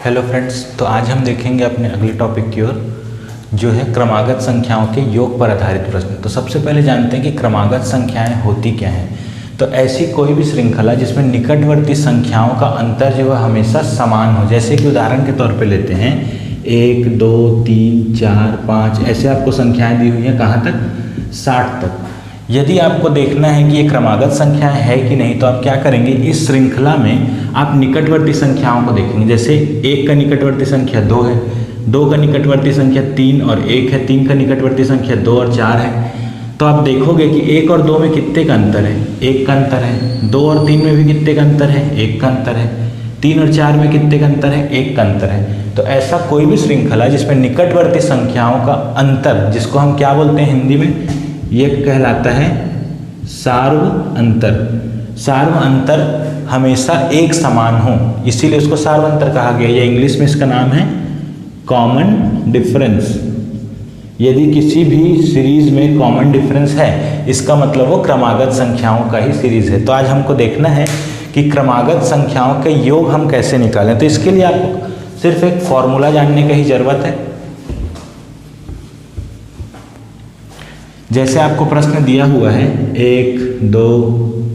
Hello friends, तो आज हम देखेंगे अपने अगले टॉपिक की ओर, जो है क्रमागत संख्याओं के योग पर आधारित प्रश्न। तो सबसे पहले जानते हैं कि क्रमागत संख्याएं होती क्या हैं। तो ऐसी कोई भी श्रृंखला जिसमें निकटवर्ती संख्याओं का अंतर जो है हमेशा समान हो। जैसे कि उदाहरण के तौर पे लेते हैं 1, 2, 3, 4, 5 ऐसे आपको संख्याएँ दी हुई हैं कहाँ तक, 60 तक। यदि आपको देखना है कि ये क्रमागत संख्याएं है कि नहीं, तो आप क्या करेंगे, इस श्रृंखला में आप निकटवर्ती संख्याओं को देखेंगे। जैसे 1 का निकटवर्ती संख्या 2 है, 2 का निकटवर्ती संख्या 3 और 1 है, 3 का निकटवर्ती संख्या 2 और 4 है। तो आप देखोगे कि 1 और 2 में कितने का अंतर है, 1 का अंतर है। 2 और 3 में भी कितने का अंतर है, 1 का अंतर है। 3 और 4 में कितने का अंतर है, 1 का अंतर है। तो ऐसा कोई भी श्रृंखला जिसमें निकटवर्ती संख्याओं का अंतर, जिसको हम क्या बोलते हैं हिंदी में, ये कहलाता है सार्व अंतर। सार्व अंतर हमेशा एक समान हो, इसीलिए उसको सार्व अंतर कहा गया। या इंग्लिश में इसका नाम है कॉमन डिफरेंस। यदि किसी भी सीरीज में कॉमन डिफरेंस है, इसका मतलब वो क्रमागत संख्याओं का ही सीरीज है। तो आज हमको देखना है कि क्रमागत संख्याओं के योग हम कैसे निकालें। तो इसके लिए आपको सिर्फ एक फॉर्मूला जानने की ही जरूरत है। जैसे आपको प्रश्न दिया हुआ है 1, 2,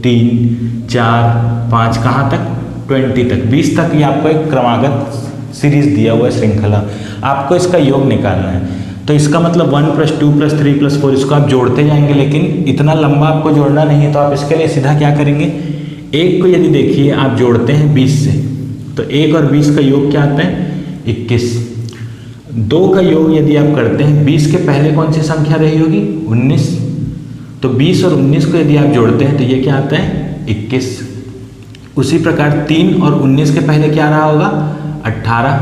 3, 4, 5 कहाँ तक, 20 तक, 20 तक ये आपको एक क्रमागत सीरीज दिया हुआ है श्रृंखला। आपको इसका योग निकालना है। तो इसका मतलब 1 + 2 + 3 + 4 इसको आप जोड़ते जाएंगे, लेकिन इतना लंबा आपको जोड़ना नहीं है। तो आप इसके लिए सीधा क्या करेंगे, 1 को यदि देखिए आप जोड़ते हैं 20 से, तो 1 और 20 का योग क्या आता है, 21। 2 का योग यदि आप करते हैं, 20 के पहले कौन सी संख्या रही होगी, 19। तो 20 और 19 को यदि आप जोड़ते हैं तो ये क्या आता है, 21। उसी प्रकार 3 और 19 के पहले क्या रहा होगा, 18।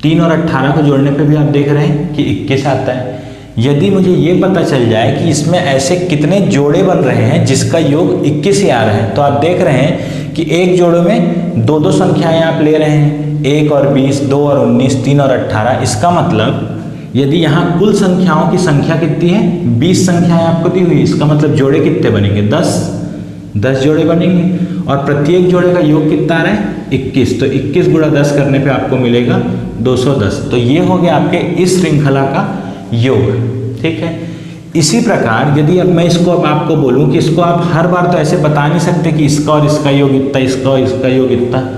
3 और 18 को जोड़ने पे भी आप देख रहे हैं कि 21 आता है। यदि मुझे ये पता चल जाए कि इसमें ऐसे कितने जोड़े बन रहे हैं जिसका योग 21 ही आ रहा है, तो आप देख रहे हैं कि एक जोड़े में 2-2 संख्याएं आप ले रहे हैं, 1 और 20, 2 और 19, 3 और 18। इसका मतलब यदि यहाँ कुल संख्याओं की संख्या कितनी है, 20 संख्याएं आपको दी हुई है। इसका मतलब जोड़े कितने बनेंगे, 10 जोड़े बनेंगे। और प्रत्येक जोड़े का योग कितना आ रहा है, 21। तो 21 × 10 करने पे आपको मिलेगा 210। तो ये हो गया आपके इस श्रृंखला का योग। ठीक है। इसी प्रकार यदि अब मैं इसको अब आपको बोलूँ कि इसको आप हर बार तो ऐसे बता नहीं सकते कि इसका और इसका योग इतना, इसका और इसका योग इतना।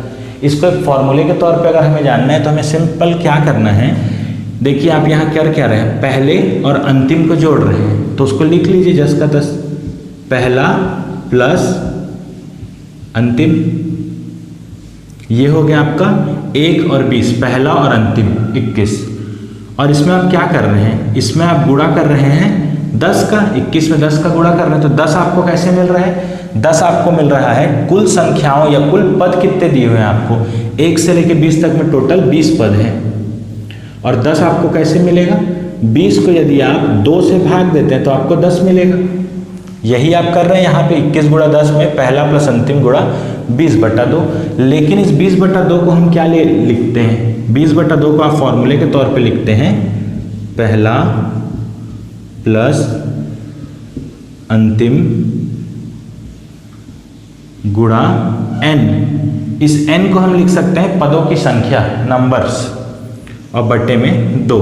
इसको एक फॉर्मूले के तौर पे अगर हमें जानना है तो हमें सिंपल क्या करना है, देखिए आप यहाँ कर क्या रहे हैं, पहले और अंतिम को जोड़ रहे हैं। तो उसको लिख लीजिए 10 का 10, पहला प्लस अंतिम। ये हो गया आपका 1 और 20, पहला और अंतिम 21। और इसमें आप क्या कर रहे हैं, इसमें आप गुणा कर रहे हैं 10 का, 21 में 10 का गुणा कर रहे हैं। तो 10 आपको कैसे मिल रहा है, 10 आपको मिल रहा है कुल संख्याओं या कुल पद कितने दिए हुए हैं आपको, 1 से लेकर 20 तक में टोटल 20 पद हैं। और 10 आपको कैसे मिलेगा, 20 को यदि आप 2 से भाग देते हैं तो आपको 10 मिलेगा। यही आप कर रहे हैं यहाँ पे 21 × 10 में पहला प्लस अंतिम गुणा 20/2। लेकिन इस 20/2 को हम क्या लिखते हैं, 20/2 को आप फॉर्मूले के तौर पे लिखते हैं पहला प्लस अंतिम गुणा n। इस n को हम लिख सकते हैं पदों की संख्या, नंबर्स, और बटे में 2।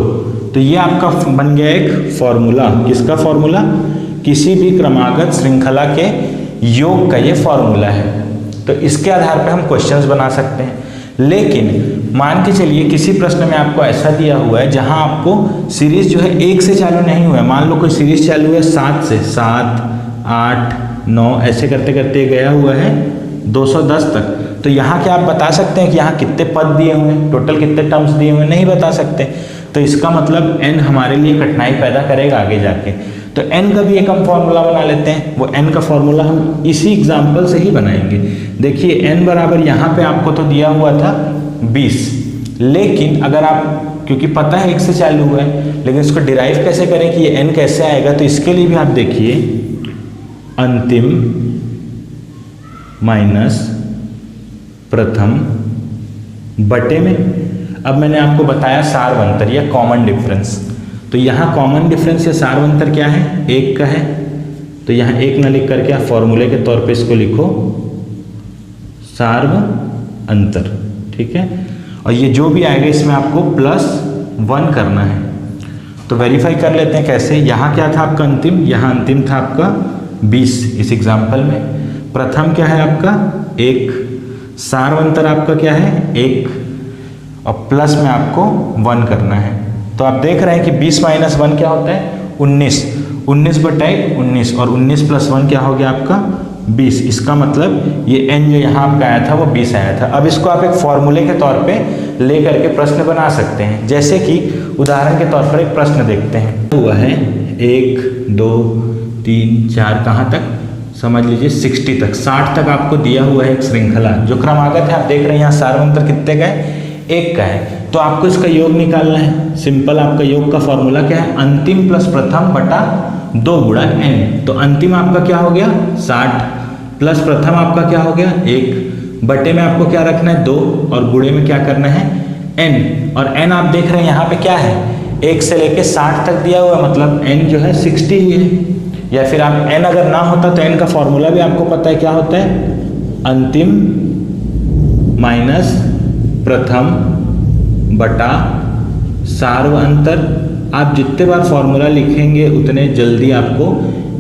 तो ये आपका बन गया एक फॉर्मूला। किसका फॉर्मूला, किसी भी क्रमागत श्रृंखला के योग का ये फॉर्मूला है। तो इसके आधार पर हम क्वेश्चंस बना सकते हैं। लेकिन मान के चलिए किसी प्रश्न में आपको ऐसा दिया हुआ है जहां आपको सीरीज जो है 1 से चालू नहीं हुआ है। मान लो कोई सीरीज चालू है 7 से, 7, 8, 9 ऐसे करते करते गया हुआ है 210 तक। तो यहाँ क्या आप बता सकते हैं कि यहाँ कितने पद दिए हुए हैं, टोटल कितने टर्म्स दिए हुए हैं, नहीं बता सकते। तो इसका मतलब n हमारे लिए कठिनाई पैदा करेगा आगे जाके। तो n का भी एक हम फॉर्मूला बना लेते हैं। वो n का फॉर्मूला हम इसी एग्जाम्पल से ही बनाएंगे। देखिए n बराबर यहाँ पे आपको तो दिया हुआ था 20, लेकिन अगर आप, क्योंकि पता है 1 से चालू हुआ है, लेकिन इसको डिराइव कैसे करें कि ये n कैसे आएगा। तो इसके लिए भी आप देखिए अंतिम माइनस प्रथम बटे में। अब मैंने आपको बताया सार्वंतर या कॉमन डिफरेंस। तो यहाँ कॉमन डिफरेंस या सार्वंतर क्या है, 1 का है। तो यहाँ 1 ना लिख करके आप फॉर्मूले के तौर पे इसको लिखो सार्व अंतर। ठीक है। और ये जो भी आएगा इसमें आपको +1 करना है। तो वेरीफाई कर लेते हैं कैसे। यहाँ क्या था आपका अंतिम, यहाँ अंतिम था आपका 20 इस एग्जाम्पल में। प्रथम क्या है आपका 1, सार्वंतर आपका क्या है 1, और प्लस में आपको 1 करना है। तो आप देख रहे हैं कि 20 - 1 क्या होता है 19, 19/19, और 19 + 1 क्या हो गया आपका 20। इसका मतलब ये n जो यहाँ आपका आया था वो 20 आया था। अब इसको आप एक फॉर्मूले के तौर पे ले करके प्रश्न बना सकते हैं। जैसे कि उदाहरण के तौर पर एक प्रश्न देखते हैं। हुआ है 1 2 3 4 कहाँ तक समझ लीजिए 60 तक, 60 तक आपको दिया हुआ है एक श्रृंखला। जो क्रमागत है आप देख रहे हैं यहाँ सार्वंतर कितने का है 1 का है। तो आपको इसका योग निकालना है। सिंपल आपका योग का फॉर्मूला क्या है, अंतिम प्लस प्रथम बटा 2 गुणा n। तो अंतिम आपका क्या हो गया 60, प्लस प्रथम आपका क्या हो गया 1, बटे में आपको क्या रखना है 2, और गुणे में क्या करना है n। और n आप देख रहे हैं यहाँ पे क्या है 1 से लेके 60 तक दिया हुआ है, मतलब n जो है 60 ही है। या फिर आप n अगर ना होता तो n का फॉर्मूला भी आपको पता है क्या होता है, अंतिम माइनस प्रथम बटा सार्वअंतर। आप जितने बार फॉर्मूला लिखेंगे उतने जल्दी आपको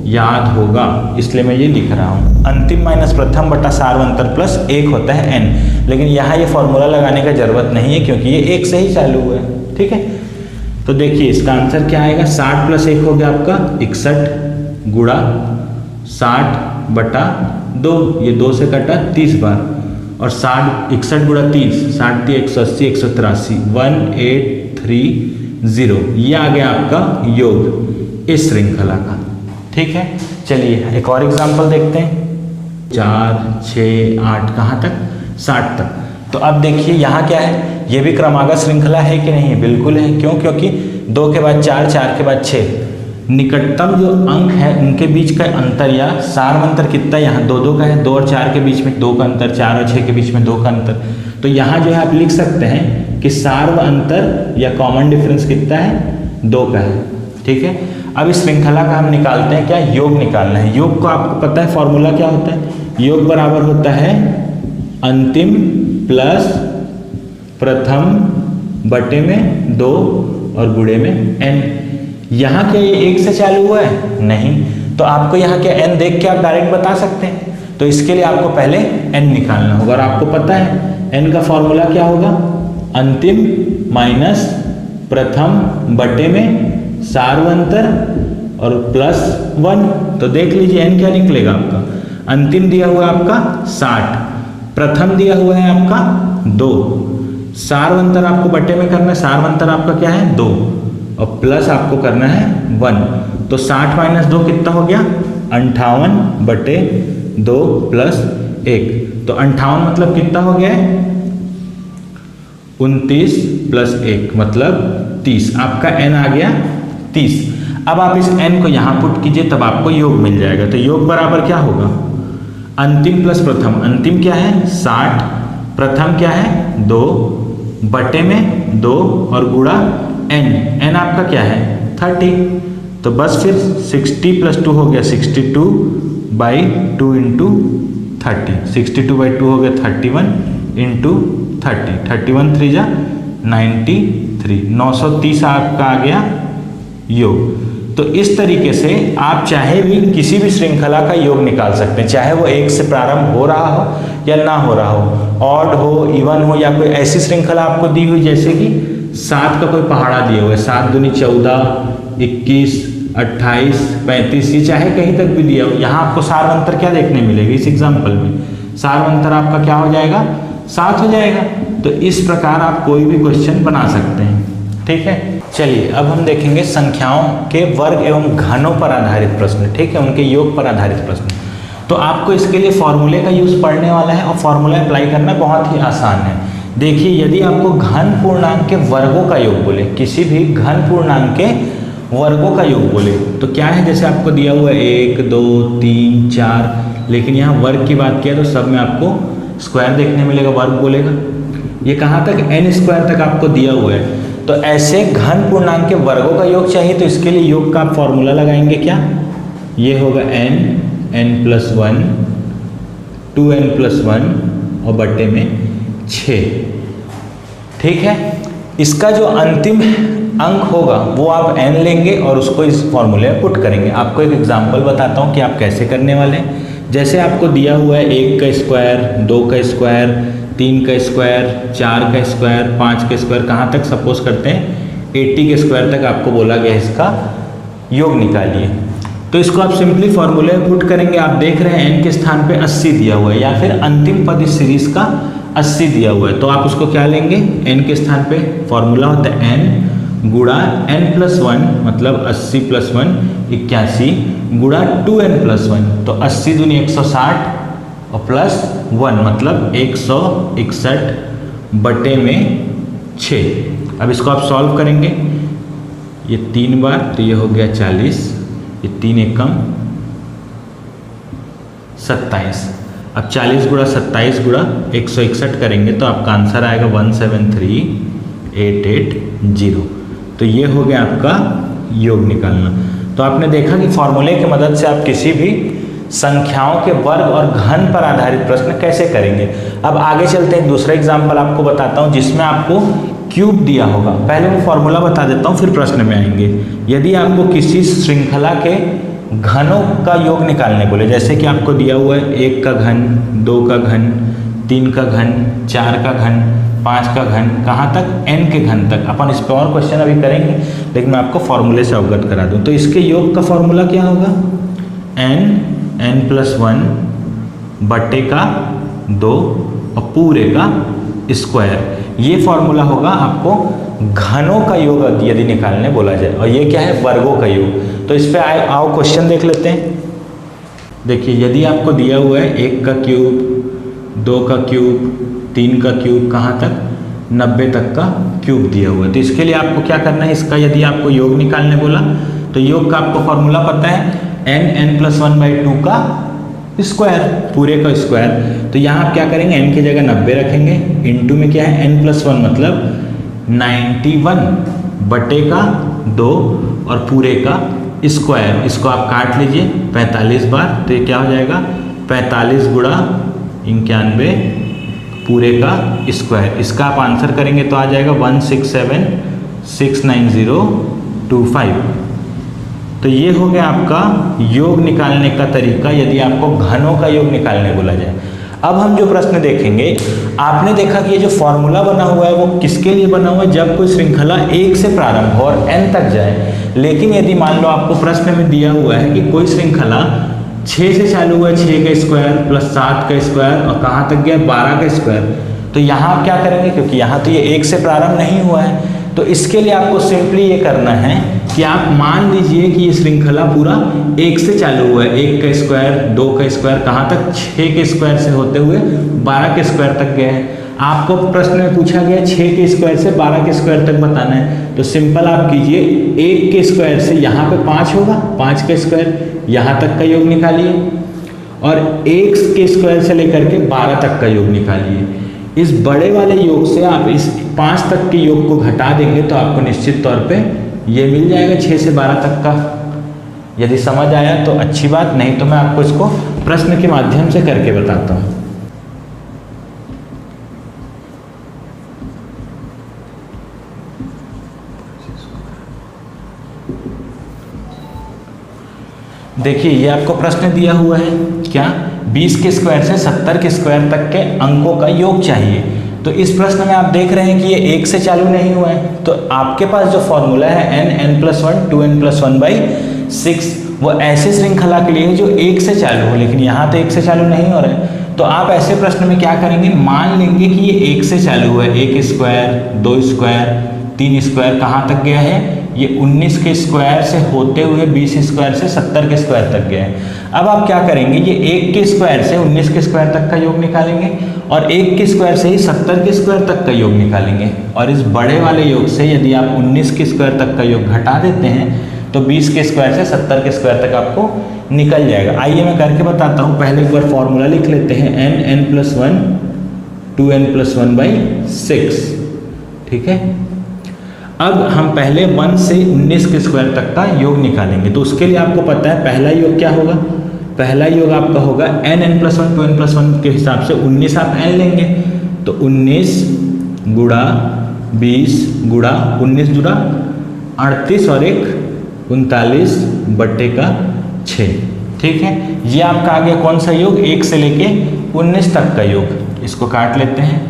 याद होगा, इसलिए मैं ये लिख रहा हूँ। अंतिम माइनस प्रथम बटा सार्वअंतर प्लस 1 होता है n। लेकिन यहाँ ये फॉर्मूला लगाने का जरूरत नहीं है क्योंकि ये 1 से ही चालू हुआ है। ठीक है, तो देखिए इसका आंसर क्या आएगा, 60 + 1 हो गया आपका 61 गुणा 60 बटा 2, ये 2 से कटा 30 बार, और 61 गुणा 30, 60 180 183 1830। ये आ गया आपका योग इस श्रृंखला का। ठीक है, चलिए एक और एग्जांपल देखते हैं। 4 6 8 कहाँ तक 60 तक। तो अब देखिए यहाँ क्या है, ये भी क्रमागत श्रृंखला है कि नहीं, बिल्कुल है। क्यों, क्योंकि 2 के बाद 4, 4 के बाद 6, निकटतम जो अंक है उनके बीच का अंतर या सार्वंतर कितना, यहाँ 2 2 का है, 2 और 4 के बीच में 2 का अंतर, 4 और 6 के बीच में 2 का अंतर। तो यहाँ जो है आप लिख सकते हैं कि सार्वअंतर या कॉमन डिफरेंस कितना है 2 का है। ठीक है, अब इस श्रृंखला का हम निकालते हैं क्या, योग निकालना है। योग को आपको पता है फॉर्मूला क्या होता है, योग बराबर होता है अंतिम प्लस प्रथम बटे में 2 और गुणे में n। यहाँ क्या ये 1 से चालू हुआ है, नहीं, तो आपको यहाँ क्या n देख के आप डायरेक्ट बता सकते हैं। तो इसके लिए आपको पहले n निकालना होगा, और आपको पता है n का फॉर्मूला क्या होगा, अंतिम माइनस प्रथम बटे में सार्वअंतर और +1। तो देख लीजिए n क्या निकलेगा आपका, अंतिम दिया हुआ है आपका 60, प्रथम दिया हुआ है आपका 2, सार्वअंतर आपको बटे में करना है, सार्वअंतर आपका क्या है 2, और प्लस आपको करना है 1। तो 60 - 2 कितना हो गया 58 बटे 2 + 1। तो 58 मतलब कितना हो गया है 29 + 1 मतलब 30। आपका n आ गया 30। अब आप इस n को यहाँ पुट कीजिए तब आपको योग मिल जाएगा। तो योग बराबर क्या होगा, अंतिम प्लस प्रथम, अंतिम क्या है 60, प्रथम क्या है 2, बटे में 2 और गुणा n आपका क्या है 30। तो बस फिर 60 + 2 हो गया 62/2 × 30, 62/2 हो गया 31 × 30, 31 3 जा 93, 930 आपका आ गया योग। तो इस तरीके से आप चाहे भी किसी भी श्रृंखला का योग निकाल सकते हैं, चाहे वो 1 से प्रारंभ हो रहा हो या ना हो रहा हो, ऑड हो, इवन हो, या कोई ऐसी श्रृंखला आपको दी हुई जैसे कि 7 का कोई पहाड़ा दिया हुआ है, 7 दूनी 14, 21, 28, 35, ये चाहे कहीं तक भी दिया हो। यहाँ आपको सार्वअंतर क्या देखने मिलेगी इस एग्जाम्पल में, सार्वअंतर आपका क्या हो जाएगा 7 हो जाएगा। तो इस प्रकार आप कोई भी क्वेश्चन बना सकते हैं। ठीक है, चलिए अब हम देखेंगे संख्याओं के वर्ग एवं घनों पर आधारित प्रश्न। ठीक है, उनके योग पर आधारित प्रश्न। तो आपको इसके लिए फॉर्मूले का यूज पढ़ने वाला है, और फॉर्मूला अप्लाई करना बहुत ही आसान है। देखिए यदि आपको घन पूर्णांक के वर्गों का योग बोले, किसी भी घन पूर्णांक के वर्गों का योग बोले, तो क्या है, जैसे आपको दिया हुआ है 1 2 3 4, लेकिन यहाँ वर्ग की बात किया तो सब में आपको स्क्वायर देखने मिलेगा, वर्ग बोलेगा। ये कहाँ तक n² तक आपको दिया हुआ है। तो ऐसे घन पूर्णांक के वर्गों का योग चाहिए, तो इसके लिए योग का आप फॉर्मूला लगाएंगे क्या, ये होगा n+1 2n+1 और बटे में 6। ठीक है। इसका जो अंतिम अंक होगा वो आप n लेंगे और उसको इस फॉर्मूले में पुट करेंगे। आपको एक एग्जांपल बताता हूँ कि आप कैसे करने वाले हैं। जैसे आपको दिया हुआ है 1 का स्क्वायर, 2 का स्क्वायर, 3 का स्क्वायर, 4 का स्क्वायर, 5 का स्क्वायर, कहाँ तक सपोज करते हैं 80 के स्क्वायर तक आपको बोला गया है इसका योग निकालिए। तो इसको आप सिंपली फॉर्मूले में पुट करेंगे। आप देख रहे हैं n के स्थान पे 80 दिया हुआ है या फिर अंतिम पद इस सीरीज का 80 दिया हुआ है, तो आप उसको क्या लेंगे, n के स्थान पे फॉर्मूला होता है n गुणा n+1 मतलब 80 + 1 81 गुणा 2n+1, तो 80 दूनी 160 और +1 मतलब 161 बटे में 6। अब इसको आप सॉल्व करेंगे, ये 3 बार तो ये हो गया 40, ये 3 एकम 27। अब 40 गुणा 27 गुणा 161 करेंगे तो आपका आंसर आएगा 173880। तो ये हो गया आपका योग निकालना। तो आपने देखा कि फॉर्मूले की मदद से आप किसी भी संख्याओं के वर्ग और घन पर आधारित प्रश्न कैसे करेंगे। अब आगे चलते हैं, दूसरा एग्जाम्पल आपको बताता हूँ जिसमें आपको क्यूब दिया होगा। पहले मैं फॉर्मूला बता देता हूँ फिर प्रश्न में आएंगे। यदि आपको किसी श्रृंखला के घनों का योग निकालने बोले, जैसे कि आपको दिया हुआ है 1 का घन, 2 का घन, 3 का घन, 4 का घन, 5 का घन, कहाँ तक n के घन तक। अपन इस पर और क्वेश्चन अभी करेंगे लेकिन मैं आपको फॉर्मूले से अवगत करा दूँ। तो इसके योग का फॉर्मूला क्या होगा, n+1 बटे का 2 और पूरे का स्क्वायर। ये फॉर्मूला होगा आपको घनों का योग यदि निकालने बोला जाए, और ये क्या है, वर्गों का योग। तो इस पे आओ क्वेश्चन देख लेते हैं। देखिए यदि आपको दिया हुआ है 1 का क्यूब, 2 का क्यूब, 3 का क्यूब, कहाँ तक 90 तक का क्यूब दिया हुआ है, तो इसके लिए आपको क्या करना है, इसका यदि आपको योग निकालने बोला तो योग का आपको फॉर्मूला पता है n+1/2 का स्क्वायर, पूरे का स्क्वायर। तो यहाँ आप क्या करेंगे, n की जगह 90 रखेंगे, इनटू में क्या है n+1 मतलब 91 बटे का 2 और पूरे का स्क्वायर। इसको आप काट लीजिए 45 बार, तो ये क्या हो जाएगा 45 गुणा 91 पूरे का स्क्वायर। इसका आप आंसर करेंगे तो आ जाएगा 167,69025। तो ये हो गया आपका योग निकालने का तरीका यदि आपको घनों का योग निकालने बोला जाए। अब हम जो प्रश्न देखेंगे, आपने देखा कि ये जो फॉर्मूला बना हुआ है वो किसके लिए बना हुआ है, जब कोई श्रृंखला 1 से प्रारंभ हो और n तक जाए। लेकिन यदि मान लो आपको प्रश्न में दिया हुआ है कि कोई श्रृंखला 6 से चालू हुआ है, 6 का स्क्वायर प्लस 7 का स्क्वायर और कहाँ तक गया 12 का स्क्वायर, तो यहाँ आप क्या करेंगे, क्योंकि यहाँ तो ये 1 से प्रारंभ नहीं हुआ है, तो इसके लिए आपको सिंपली ये करना है कि आप मान लीजिए कि ये श्रृंखला पूरा 1 से चालू हुआ है, 1 का स्क्वायर, 2 का स्क्वायर, कहाँ तक 6 के स्क्वायर से होते हुए 12 के स्क्वायर तक गया है। आपको प्रश्न में पूछा गया 6 के स्क्वायर से 12 के स्क्वायर तक बताना है, तो सिंपल आप कीजिए 1 के स्क्वायर से यहाँ पे 5 होगा, 5 का स्क्वायर यहाँ तक का योग निकालिए और 1 के स्क्वायर से लेकर के 12 तक का योग निकालिए। इस बड़े वाले योग से आप इस 5 तक के योग को घटा देंगे तो आपको निश्चित तौर पे ये मिल जाएगा 6 से 12 तक का। यदि समझ आया तो अच्छी बात, नहीं तो मैं आपको इसको प्रश्न के माध्यम से करके बताता हूँ। देखिए ये आपको प्रश्न दिया हुआ है क्या, 20 के स्क्वायर से 70 के स्क्वायर तक के अंकों का योग चाहिए। तो इस प्रश्न में आप देख रहे हैं कि ये 1 से चालू नहीं हुआ है, तो आपके पास जो फॉर्मूला है n+1 2n+1/6 वो ऐसे श्रृंखला के लिए जो 1 से चालू हो, लेकिन यहाँ तो 1 से चालू नहीं हो रहा है। तो आप ऐसे प्रश्न में क्या करेंगे, मान लेंगे कि ये 1 से चालू हुआ है, 1 स्क्वायर, 2 स्क्वायर, 3 स्क्वायर, कहाँ तक गया है, ये 19 के स्क्वायर से होते हुए 20 स्क्वायर से 70 के स्क्वायर तक गया है। अब आप क्या करेंगे, ये 1 के स्क्वायर से 19 के स्क्वायर तक का योग निकालेंगे और 1 के स्क्वायर से ही 70 के स्क्वायर तक का योग निकालेंगे। और इस बड़े वाले योग से यदि आप 19 के स्क्वायर तक का योग घटा देते हैं तो 20 के स्क्वायर से 70 के स्क्वायर तक आपको निकल जाएगा। आइए मैं करके बताता हूँ। पहले एक बार फॉर्मूला लिख लेते हैं, n+1 2n+1/6, ठीक है। अब हम पहले 1 से 19 के स्क्वायर तक का योग निकालेंगे, तो उसके लिए आपको पता है पहला योग क्या होगा, पहला योग आपका होगा n+1 2n+1 के हिसाब से 19 आप n लेंगे, तो 19 गुणा 20 गुणा 19 जुड़ा 38 और 1 39/6। ठीक है, ये आपका आ गया कौन सा योग, 1 से लेके 19 तक का योग। इसको काट लेते हैं।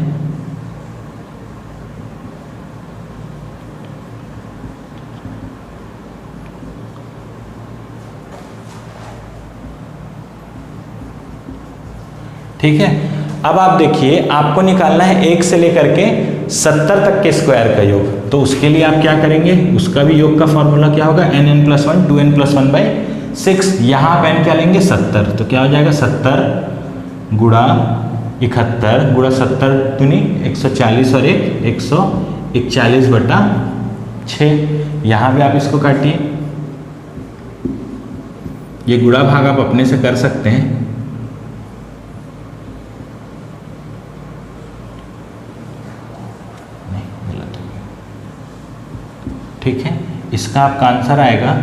ठीक है, अब आप देखिए आपको निकालना है 1 से लेकर के 70 तक के स्क्वायर का योग। तो उसके लिए आप क्या करेंगे, उसका भी योग का फॉर्मूला क्या होगा, n+1 2n+1/6। यहाँ आप n क्या लेंगे 70, तो क्या हो जाएगा 70 गुणा 71 गुणा 70 दूनी 140 और 1 141/6। यहाँ भी आप इसको काटिए, ये गुणा भाग आप अपने से कर सकते हैं। ठीक है, इसका आपका आंसर आएगा।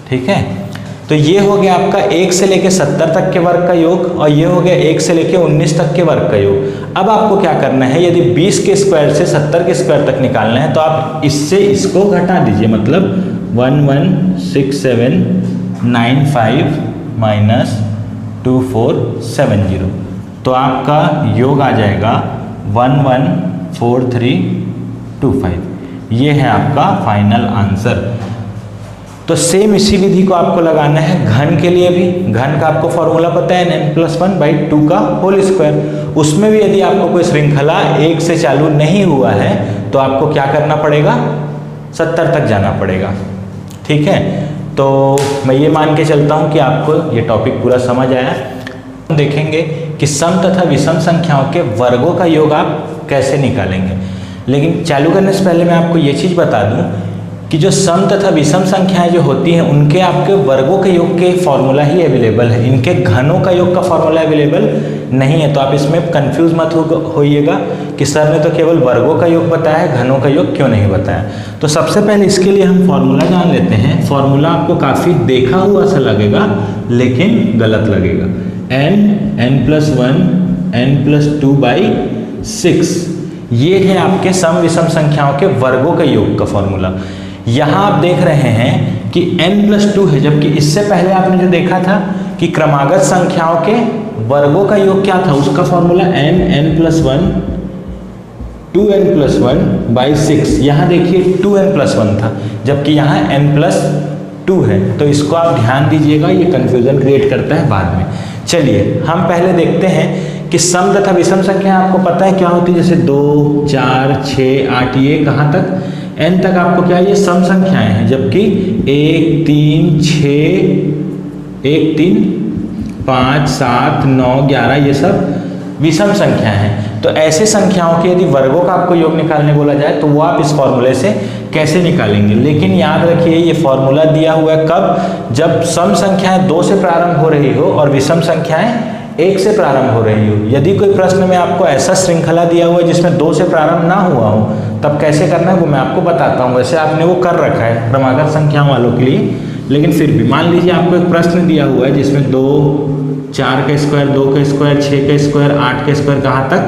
ठीक है, तो ये हो गया आपका 1 से लेके 70 तक के वर्ग का योग, और ये हो गया 1 से लेके 19 तक के वर्ग का योग। अब आपको क्या करना है, यदि 20 के स्क्वायर से 70 के स्क्वायर तक निकालना है तो आप इससे इसको घटा दीजिए, मतलब 116795 -2470। तो आपका योग आ जाएगा 114325। ये है आपका फाइनल आंसर। तो सेम इसी विधि को आपको लगाना है घन के लिए भी। घन का आपको फॉर्मूला पता है n+1/2 का होल स्क्वायर। उसमें भी यदि आपको कोई श्रृंखला 1 से चालू नहीं हुआ है तो आपको क्या करना पड़ेगा, 70 तक जाना पड़ेगा। ठीक है, तो मैं ये मान के चलता हूँ कि आपको ये टॉपिक पूरा समझ आया। हम देखेंगे कि सम तथा विषम संख्याओं के वर्गों का योग आप कैसे निकालेंगे। लेकिन चालू करने से पहले मैं आपको ये चीज़ बता दूं कि जो सम तथा विषम संख्याएं जो होती हैं उनके आपके वर्गों के योग के फॉर्मूला ही अवेलेबल है, इनके घनों का योग का फॉर्मूला अवेलेबल नहीं है। तो आप इसमें कंफ्यूज मत होइएगा कि सर ने तो केवल वर्गों का योग बताया है, घनों का योग क्यों नहीं बताया। तो सबसे पहले इसके लिए हम फॉर्मूला जान लेते हैं। फॉर्मूला आपको काफ़ी देखा हुआ सा लगेगा लेकिन गलत लगेगा। n+1 n+2/6 ये है आपके सम विषम संख्याओं के वर्गों के योग का फॉर्मूला। यहाँ आप देख रहे हैं कि n+2 है, जबकि इससे पहले आपने जो देखा था कि क्रमागत संख्याओं के वर्गों का योग क्या था, उसका फॉर्मूला n+1 2n+1/6। यहाँ देखिए 2n+1 था, जबकि यहाँ n+2 है। तो इसको आप ध्यान दीजिएगा, ये कंफ्यूजन क्रिएट करता है बाद में। चलिए हम पहले देखते हैं कि सम तथा विषम संख्या आपको पता है क्या होती है, जैसे 2 4 6 8 ये कहाँ तक, n तक आपको क्या ये सम संख्याएं हैं, जबकि 1 3 6 1 3 5 7 9 11 ये सब विषम संख्याएं हैं। तो ऐसे संख्याओं के यदि वर्गों का आपको योग निकालने बोला जाए तो वो आप इस फॉर्मूले से कैसे निकालेंगे। लेकिन याद रखिए ये फॉर्मूला दिया हुआ है कब, जब सम संख्याएं 2 से प्रारंभ हो रही हो और विषम संख्याएं 1 से प्रारंभ हो रही हो। यदि कोई प्रश्न में आपको ऐसा श्रृंखला दिया हुआ है जिसमें 2 से प्रारंभ ना हुआ हो तब कैसे करना है वो मैं आपको बताता हूँ। वैसे आपने वो कर रखा है क्रमागत संख्याओं वालों के लिए, लेकिन फिर भी मान लीजिए आपको एक प्रश्न दिया हुआ है जिसमें 2 4 का स्क्वायर 2 का स्क्वायर 6 का स्क्वायर 8 का स्क्वायर कहाँ तक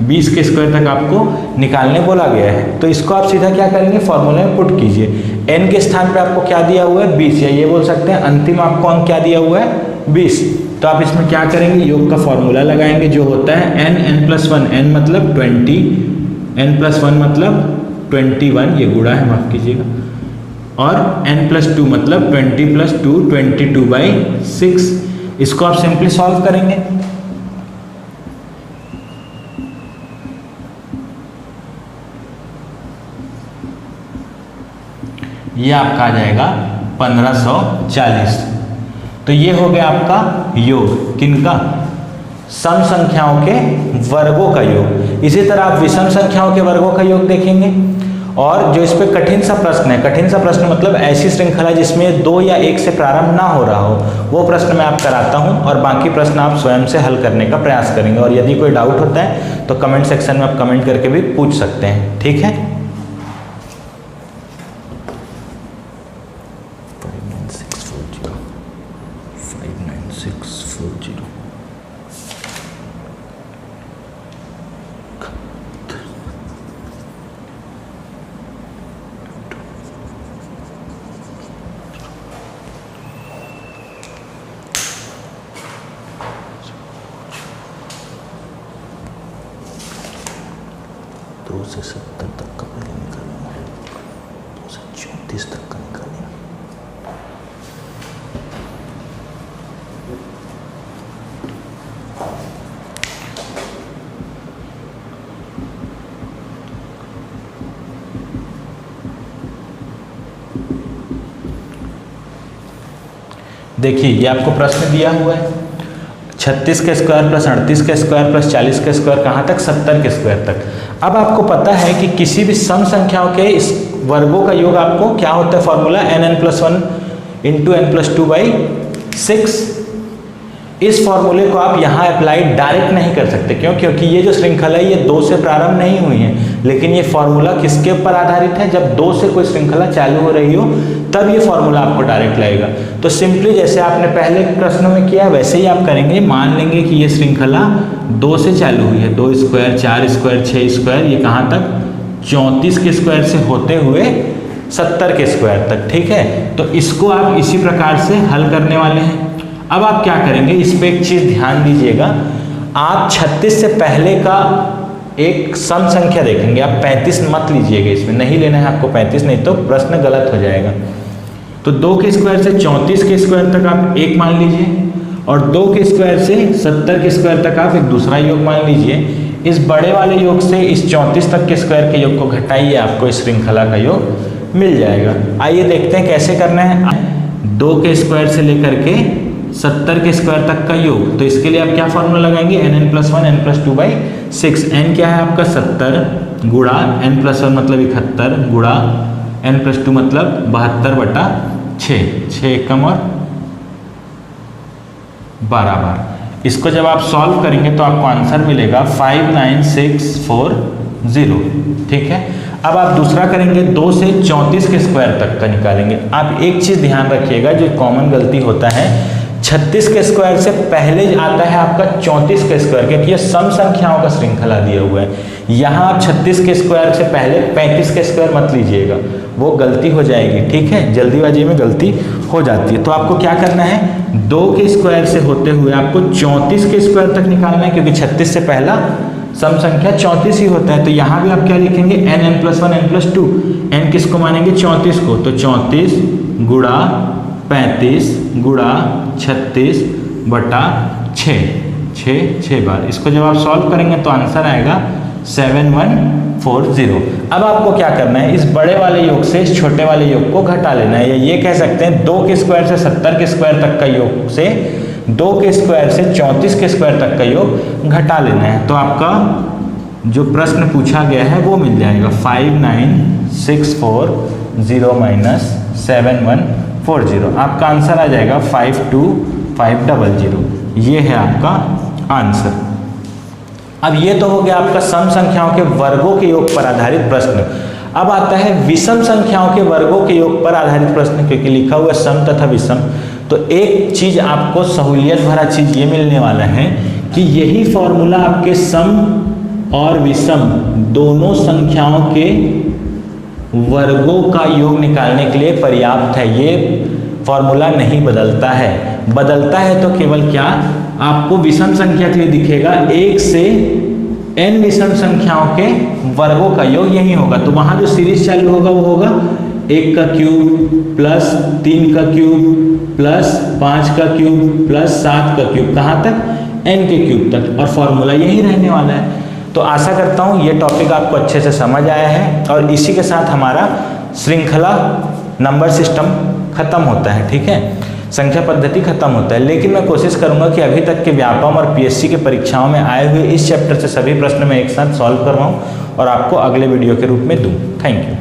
20 के स्क्वायर तक आपको निकालने बोला गया है। तो इसको आप सीधा क्या करेंगे, फॉर्मूले में पुट कीजिए। n के स्थान पे आपको क्या दिया हुआ है 20, या ये बोल सकते हैं अंतिम आपको अंक क्या दिया हुआ है 20। तो आप इसमें क्या करेंगे, योग का फॉर्मूला लगाएंगे जो होता है n+1, n मतलब 20, n+1 मतलब 21, ये गुणा है माफ कीजिएगा, और n+2 मतलब 20+2 22/6। इसको आप सिंपली सॉल्व करेंगे। ये आपका आ जाएगा 1540। तो ये हो गया आपका योग, किनका, सम संख्याओं के वर्गों का योग। इसी तरह आप विषम संख्याओं के वर्गों का योग देखेंगे। और जो इस पे कठिन सा प्रश्न है, कठिन सा प्रश्न मतलब ऐसी श्रृंखला जिसमें 2 या 1 से प्रारंभ ना हो रहा हो, वो प्रश्न मैं आप कराता हूं और बाकी प्रश्न आप स्वयं से हल करने का प्रयास करेंगे। और यदि कोई डाउट होता है तो कमेंट सेक्शन में आप कमेंट करके भी पूछ सकते हैं, ठीक है। 2 से 70 तक का पहले निकालेंगे, 2 से 34 तक का निकालेंगे। देखिए ये आपको प्रश्न दिया हुआ है 36 के स्क्वायर प्लस 38 के स्क्वायर प्लस 40 के स्क्वायर कहाँ तक, 70 के स्क्वायर तक। अब आपको पता है कि किसी भी सम संख्याओं के इस वर्गों का योग आपको क्या होता है, फॉर्मूला n+1 इंटू n+2/6। इस फॉर्मूले को आप यहाँ अप्लाई डायरेक्ट नहीं कर सकते, क्यों? क्योंकि ये जो श्रृंखला है ये 2 से प्रारंभ नहीं हुई है, लेकिन ये फॉर्मूला किसके ऊपर आधारित है, जब 2 से कोई श्रृंखला चालू हो रही हो तब ये फॉर्मूला आपको डायरेक्ट लगेगा। तो सिंपली जैसे आपने पहले प्रश्नों में किया वैसे ही आप करेंगे। मान लेंगे कि ये श्रृंखला 2 से चालू हुई है, 2 स्क्वायर 4 स्क्वायर 6 स्क्वायर, ये कहाँ तक, 34 के स्क्वायर से होते हुए 70 के स्क्वायर तक, ठीक है। तो इसको आप इसी प्रकार से हल करने वाले हैं। अब आप क्या करेंगे, इस पे एक चीज ध्यान दीजिएगा, आप 36 से पहले का एक सम संख्या देखेंगे, आप 35 मत लीजिएगा, इसमें नहीं लेना है आपको 35, नहीं तो प्रश्न गलत हो जाएगा। तो 2 के स्क्वायर से 34 के स्क्वायर तक आप एक मान लीजिए, और 2 के स्क्वायर से 70 के स्क्वायर तक आप एक दूसरा योग मान लीजिए। इस बड़े वाले योग से इस 34 तक के स्क्वायर के योग को घटाइए, आपको इस श्रृंखला का योग मिल जाएगा। आइए देखते हैं कैसे करना है। 2 के स्क्वायर से लेकर के 70 के स्क्वायर तक का योग, तो इसके लिए आप क्या फॉर्मूला लगाएंगे, n+1 n+2/6। n क्या है आपका 70 गुणा n+1 मतलब 71 गुणा n+2 मतलब 72/6, 6 कम और 12 बार। इसको जब आप सॉल्व करेंगे तो आपको आंसर मिलेगा 59640, ठीक है। अब आप दूसरा करेंगे, 2 से 34 के स्क्वायर तक का निकालेंगे। आप एक चीज ध्यान रखिएगा, जो कॉमन गलती होता है, 36 के स्क्वायर से पहले आता है आपका 34 के स्क्वायर, क्योंकि ये सम संख्याओं का श्रृंखला दिया हुआ है। यहाँ आप 36 के स्क्वायर से पहले 35 के स्क्वायर मत लीजिएगा, वो गलती हो जाएगी, ठीक है। जल्दीबाजी में गलती हो जाती है। तो आपको क्या करना है, 2 के स्क्वायर से होते हुए आपको 34 के स्क्वायर तक निकालना है, क्योंकि 36 से पहला सम संख्या 34 ही होता है। तो यहाँ भी आप क्या लिखेंगे, n+1 n+2, n किसको मानेंगे, 34 को, तो 34 गुणा 35 गुणा 36/6, 6 बार। इसको जब आप सॉल्व करेंगे तो आंसर आएगा 7140। अब आपको क्या करना है, इस बड़े वाले योग से इस छोटे वाले योग को घटा लेना है, या ये कह सकते हैं 2 के स्क्वायर से 70 के स्क्वायर तक का योग से 2 के स्क्वायर से 34 के स्क्वायर तक का योग घटा लेना है। तो आपका जो प्रश्न पूछा गया है वो मिल जाएगा 59640 - 7140। आपका आंसर आ जाएगा 52500। ये है आपका आंसर। अब ये तो हो गया आपका सम संख्याओं के वर्गों के योग पर आधारित प्रश्न। अब आता है विषम संख्याओं के वर्गों के योग पर आधारित प्रश्न, क्योंकि लिखा हुआ सम तथा विषम। तो एक चीज आपको सहूलियत भरा चीज ये मिलने वाला है कि यही फॉर्मूला आपके सम और विषम दोनों संख्याओं के वर्गों का योग निकालने के लिए पर्याप्त है। ये फॉर्मूला नहीं बदलता है। बदलता है तो केवल क्या, आपको विषम संख्या के लिए दिखेगा 1 से n विषम संख्याओं के वर्गों का योग यही होगा। तो वहां जो सीरीज चालू होगा वो होगा 1 का क्यूब प्लस 3 का क्यूब प्लस 5 का क्यूब प्लस 7 का क्यूब, कहाँ तक, n के क्यूब तक, और फॉर्मूला यही रहने वाला है। तो आशा करता हूँ ये टॉपिक आपको अच्छे से समझ आया है, और इसी के साथ हमारा श्रृंखला नंबर सिस्टम खत्म होता है, ठीक है, संख्या पद्धति खत्म होता है। लेकिन मैं कोशिश करूंगा कि अभी तक के व्यापम और पीएससी के परीक्षाओं में आए हुए इस चैप्टर से सभी प्रश्न मैं एक साथ सॉल्व करवाऊं और आपको अगले वीडियो के रूप में दूं। Thank you.